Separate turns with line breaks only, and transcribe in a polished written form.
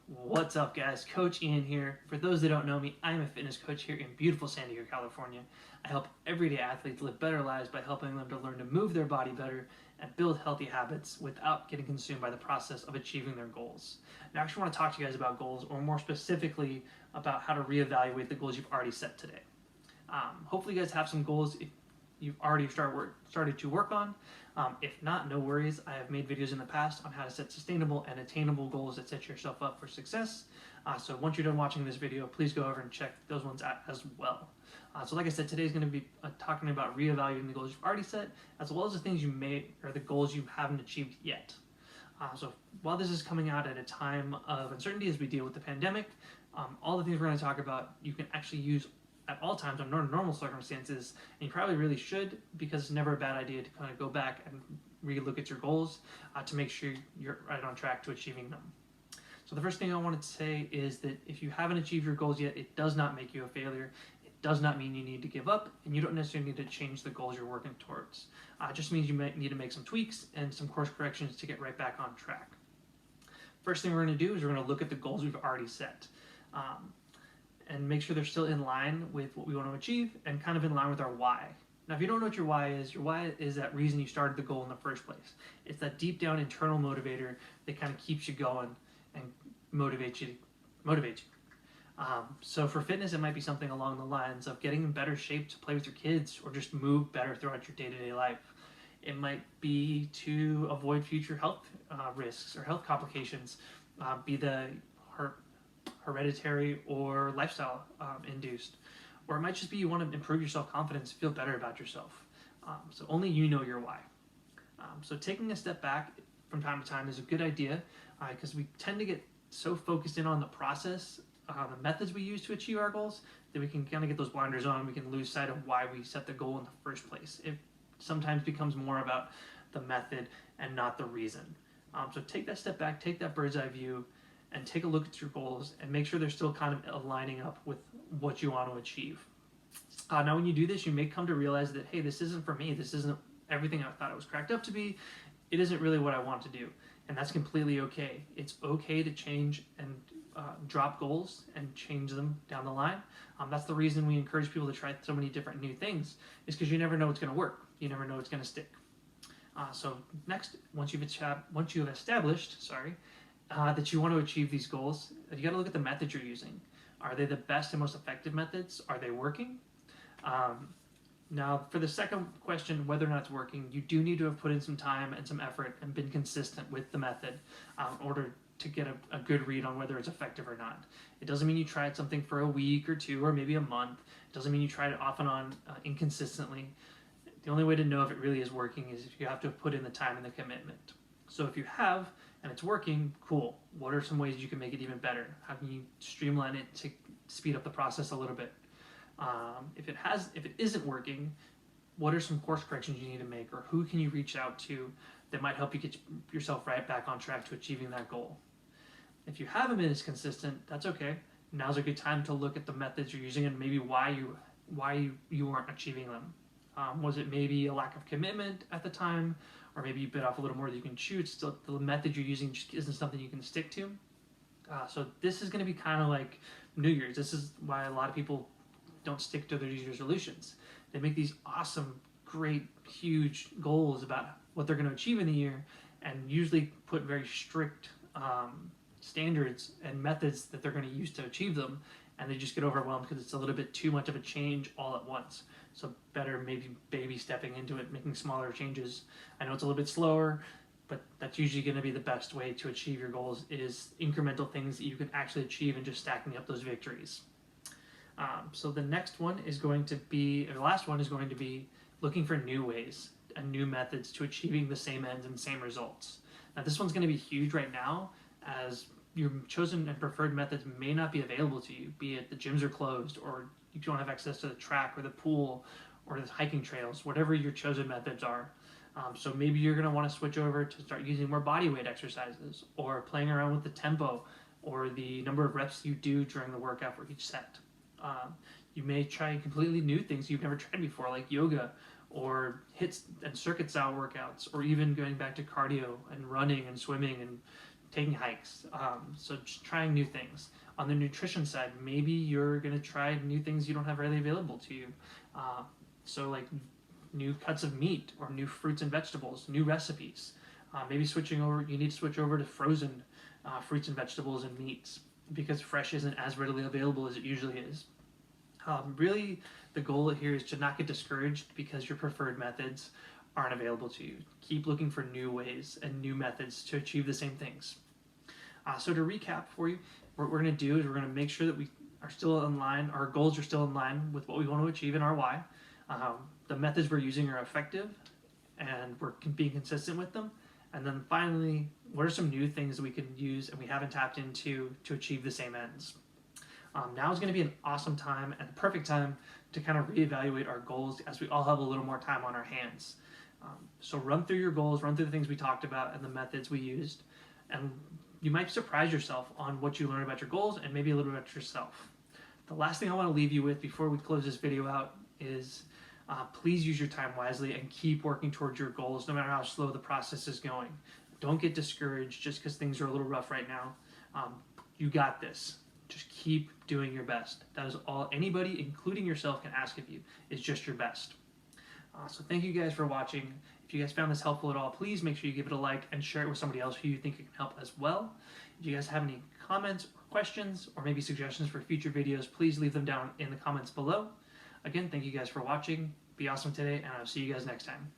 What's up, guys? Coach Ian here. For those that don't know me, I'm a fitness coach here in beautiful San Diego, California. I help everyday athletes live better lives by helping them to learn to move their body better and build healthy habits without getting consumed by the process of achieving their goals. Now, I actually want to talk to you guys about goals, or more specifically, about how to reevaluate the goals you've already set today. Hopefully, you guys have some goals if you've already started to work on. If not, no worries. I have made videos in the past on how to set sustainable and attainable goals that set yourself up for success. So once you're done watching this video, please go over and check those ones out as well. So like I said, today's going to be talking about reevaluating the goals you've already set, as well as the things you made or the goals you haven't achieved yet. So while this is coming out at a time of uncertainty as we deal with the pandemic, all the things we're going to talk about you can actually use at all times under normal circumstances, and you probably really should, because it's never a bad idea to kind of go back and re-look at your goals to make sure you're right on track to achieving them. So the first thing I wanted to say is that if you haven't achieved your goals yet, it does not make you a failure. It does not mean you need to give up, and you don't necessarily need to change the goals you're working towards. It just means you might need to make some tweaks and some course corrections to get right back on track. First thing we're going to do is we're going to look at the goals we've already set. And make sure they're still in line with what we want to achieve and kind of in line with our why. Now, if you don't know what your why is that reason you started the goal in the first place. It's that deep down internal motivator that kind of keeps you going and motivates you. So for fitness, it might be something along the lines of getting in better shape to play with your kids or just move better throughout your day-to-day life. It might be to avoid future health risks or health complications, be the hereditary or lifestyle induced, or it might just be you want to improve your self-confidence, feel better about yourself. So only you know your why. So taking a step back from time to time is a good idea, because we tend to get so focused in on the process, the methods we use to achieve our goals, that we can kind of get those blinders on. We can lose sight of why we set the goal in the first place. It sometimes becomes more about the method and not the reason. So take that step back, take that bird's eye view, and take a look at your goals and make sure they're still kind of aligning up with what you want to achieve. Now, when you do this, you may come to realize that, hey, this isn't for me. This isn't everything I thought it was cracked up to be. It isn't really what I want to do. And that's completely okay. It's okay to change and drop goals and change them down the line. That's the reason we encourage people to try so many different new things, is because you never know what's going to work. You never know what's going to stick. So next, once you've established, that you want to achieve these goals, you got to look at the methods you're using. Are they the best and most effective methods? Are they working? Now, for the second question, whether or not it's working, you do need to have put in some time and some effort and been consistent with the method in order to get a good read on whether it's effective or not. It doesn't mean you tried something for a week or two or maybe a month. It doesn't mean you tried it off and on inconsistently. The only way to know if it really is working is if you have to put in the time and the commitment. So if you have, and it's working, cool. What are some ways you can make it even better? How can you streamline it to speed up the process a little bit? If it isn't working, what are some course corrections you need to make, or who can you reach out to that might help you get yourself right back on track to achieving that goal? If you haven't been as consistent, that's okay. Now's a good time to look at the methods you're using and maybe why you weren't achieving them. Was it maybe a lack of commitment at the time? Or maybe you bit off a little more than you can chew. It's still the method you're using just isn't something you can stick to. So this is going to be kind of like New Year's. This is why a lot of people don't stick to their New Year's resolutions. They make these awesome, great, huge goals about what they're going to achieve in the year, and usually put very strict standards and methods that they're going to use to achieve them, and they just get overwhelmed because it's a little bit too much of a change all at once. So better maybe baby stepping into it, making smaller changes. I know it's a little bit slower, but that's usually going to be the best way to achieve your goals, is incremental things that you can actually achieve and just stacking up those victories. So the next one is going to be, or the last one is going to be looking for new ways and new methods to achieving the same ends and same results. Now this one's going to be huge right now, as your chosen and preferred methods may not be available to you, be it the gyms are closed, or you don't have access to the track or the pool or the hiking trails, whatever your chosen methods are. So maybe you're going to want to switch over to start using more body weight exercises, or playing around with the tempo or the number of reps you do during the workout for each set. You may try completely new things you've never tried before, like yoga or hits and circuit style workouts, or even going back to cardio and running and swimming and taking hikes. So just trying new things. On the nutrition side, maybe you're going to try new things you don't have readily available to you. So like new cuts of meat or new fruits and vegetables, new recipes. Maybe you need to switch over to frozen fruits and vegetables and meats because fresh isn't as readily available as it usually is. Really, the goal here is to not get discouraged because your preferred methods aren't available to you. Keep looking for new ways and new methods to achieve the same things. So to recap for you, what we're going to do is we're going to make sure that we are still in line, our goals are still in line with what we want to achieve in our why. The methods we're using are effective and we're being consistent with them. And then finally, what are some new things that we can use and we haven't tapped into to achieve the same ends? Now is going to be an awesome time and the perfect time to kind of reevaluate our goals as we all have a little more time on our hands. So run through your goals, run through the things we talked about and the methods we used, and you might surprise yourself on what you learn about your goals and maybe a little bit about yourself. The last thing I want to leave you with before we close this video out is please use your time wisely and keep working towards your goals no matter how slow the process is going. Don't get discouraged just because things are a little rough right now. You got this. Just keep doing your best. That is all anybody, including yourself, can ask of you, is just your best. So thank you guys for watching. If you guys found this helpful at all, please make sure you give it a like and share it with somebody else who you think it can help as well. If you guys have any comments or questions or maybe suggestions for future videos, please leave them down in the comments below. Again, thank you guys for watching. Be awesome today, and I'll see you guys next time.